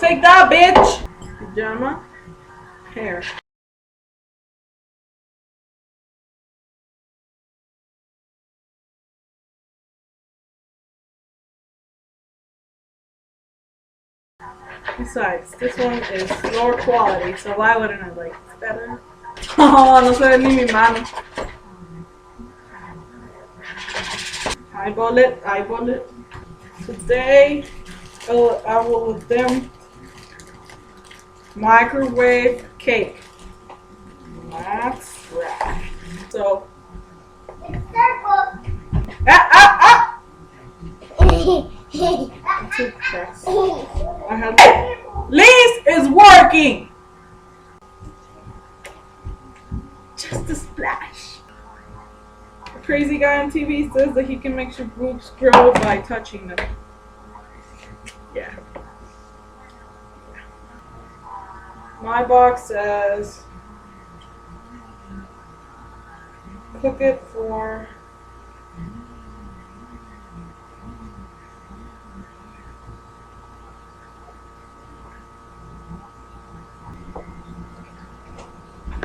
Take that, bitch! Pajama. Hair. Besides, this one is lower quality, so why wouldn't I like it better? Oh, no se ve ni mi mano. Eyeball it, eyeball it. Today, I will attempt microwave cake. That's right. So, I'm too pressed. I have. Liz is working. Just a splash. A crazy guy on TV says that he can make your boobs grow by touching them. Yeah. My box says cook it for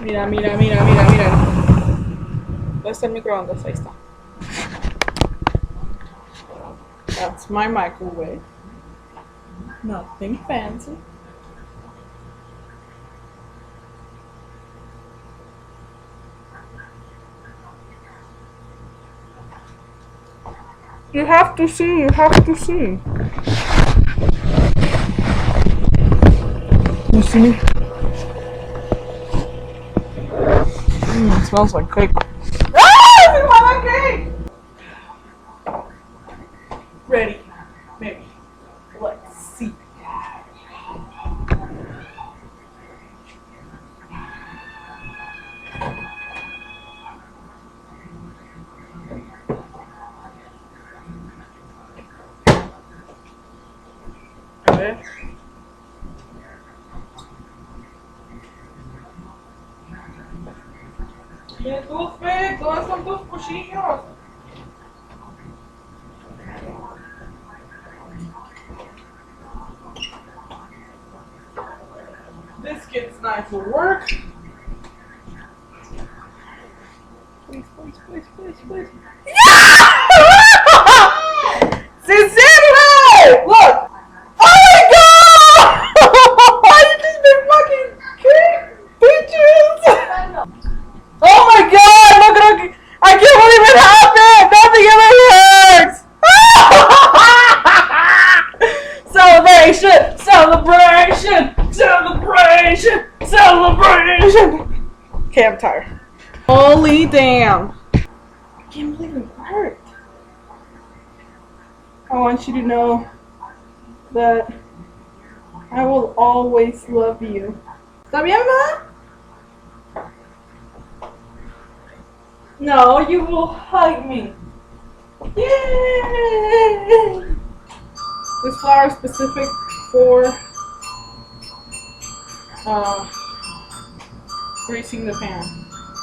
mira. ¿Dónde está el microondas? Ahí está. That's my microwave. Nothing fancy. You have to see. You see? It smells like cake. Ah! Cake! Ready. Maybe. Let's see. A ver. ¿Y tú, Fe? ¿Dónde están tus cuchillos? This kid's knife will work. Please. Sincerely! Look! Oh my god! You just been fucking kidding, bitches! Oh my god! Look at I can't believe it happened! Nothing ever hurts! Celebration! Okay, I'm tired. Holy damn! I can't believe it hurt. I want you to know that I will always love you. ¿Está bien, ma? No, you will hug me. Yay! This flour is specific for greasing the pan.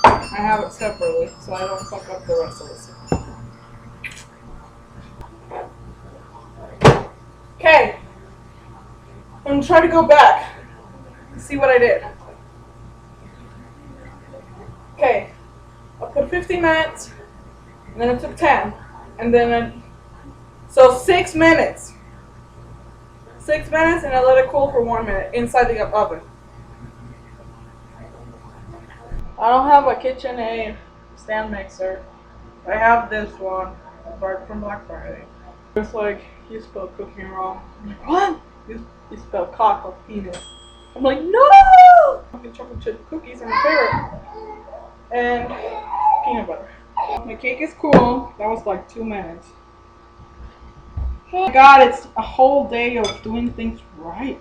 I have it separately so I don't fuck up the rest of this. Okay, I'm gonna try to go back and see what I did. Okay, I put 15 minutes, and then I took 10, and then so 6 minutes. 6 minutes, and I let it cool for 1 minute inside the oven. I don't have a KitchenAid stand mixer. I have this one, apart from Black Friday. It's like, you spelled cooking wrong. I'm like, what? You spelled cock with penis. I'm like, no! Fucking chocolate chip cookies are my favorite. And peanut butter. My cake is cool. That was like 2 minutes. Oh my god, it's a whole day of doing things right.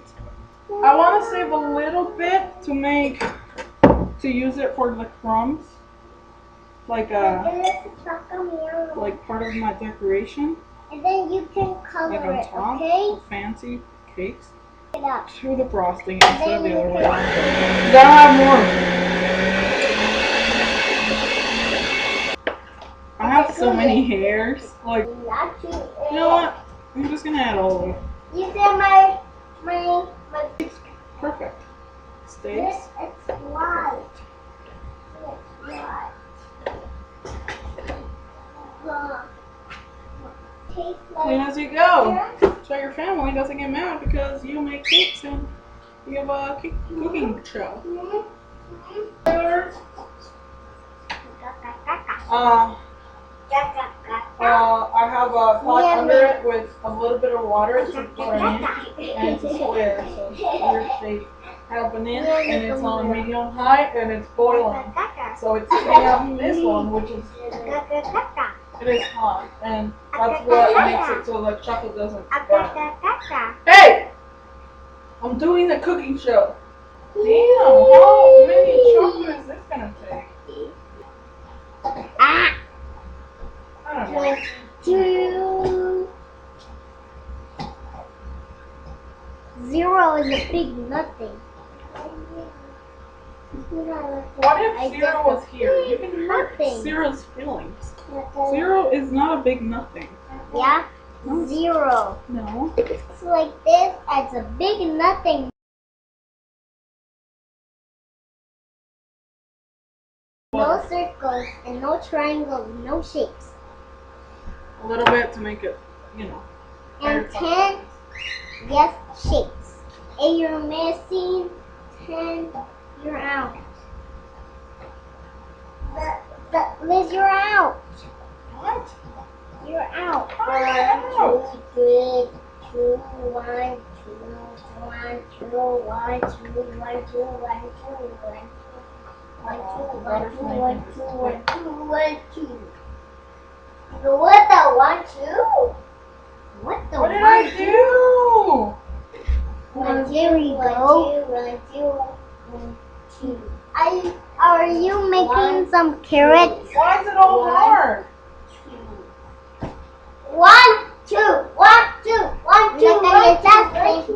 I want to save a little bit to use it for the crumbs. Like part of my decoration. And then you can color like on top, okay? Fancy cakes. It up. To the frosting instead of the other way around. You gotta have more. I have so many hairs. Like, you know what? I'm just gonna add all of them. You said my My Perfect. Stays. this it's white. It's white. Tastes Clean like as you go. So your family doesn't get mad because you make cakes and you have a cooking show. I have a pot under it with a little bit of water. It's a banana and it's a square, so it's weird shape. I have banana and it's on medium high and it's boiling. So it's heating up this one, which is it is hot, and that's what makes it so the chocolate doesn't burn. Hey! I'm doing the cooking show. Damn, how many chocolate is this gonna take? I don't know. 2 0 is a big nothing. What if Zero was here? You can hurt Zero's feelings. Zero is not a big nothing. Yeah? No. 0. No. It's like this, it's a big nothing. No circles and no triangles, no shapes. A little bit to make it, you know. And 10, yes, shapes. And you're missing 10, you're out. Liz, you're out. What? You're out. How am I out? 1, 2, 3, 2, 1, 2, 1, 2, 1, 2, 1, 2, 1, 2, 1, 2, 1, 2. What the 1, 2? What the What did I do? 1, 2, here we go. 1, 2. Are you making some carrots? Why is it all hard? 1, 2, 1, 2, 1, 2, 1, 2.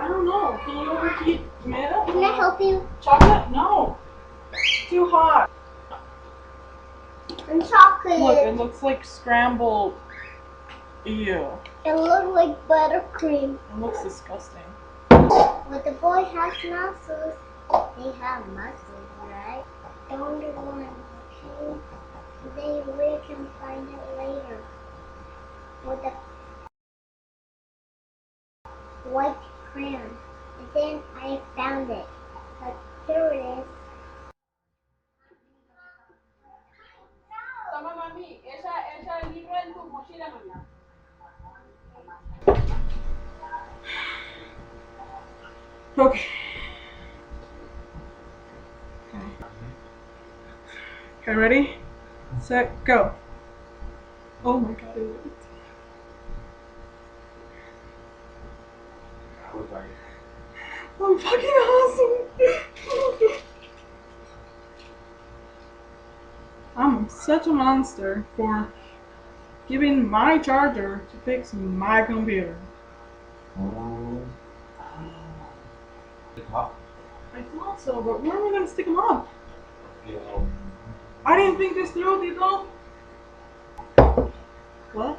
I don't know. Can you overheat milk? Can I help you? Chocolate? No. It's too hot. And chocolate. Look, it looks like scrambled. Ew. It looks like buttercream. It looks disgusting. But the boy has muscles. They have muscles, right? I wonder one, okay? We can find it later. With the white crayon. And then I found it. But here it is. Toma, mami. Echa el libro en tu mochila, mami. Okay. Okay, ready? Set, go. Oh my god, it worked. I'm fucking awesome. I'm such a monster for giving my charger to fix my computer. I thought so, but where am I gonna stick them up? I didn't think this through, Tito. What?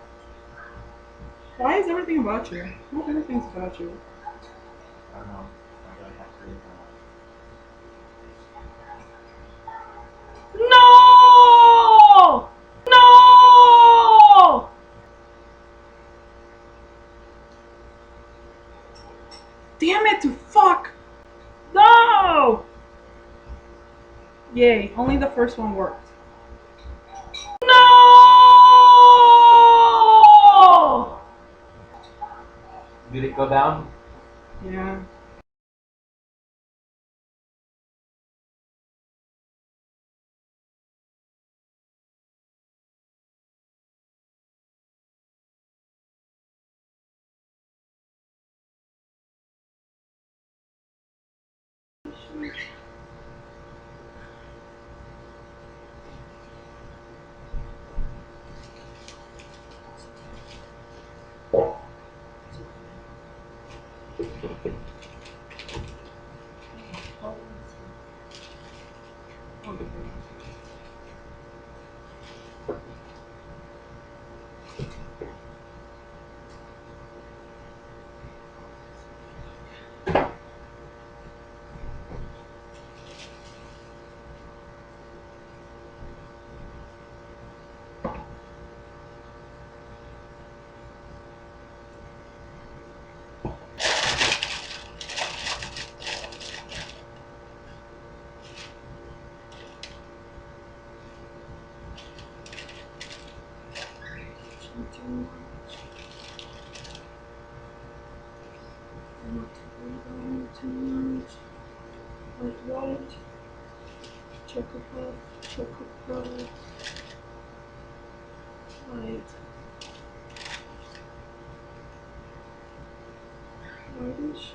Why is everything about you? Not everything's about you. I don't know. No! No! Damn it to fuck! No! Yay, only the first one worked. No! Did it go down? Yeah. not to worry about it too much. White, chocolate pearl, white, whitish.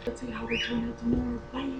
Let's see how they turn out tomorrow. Bye.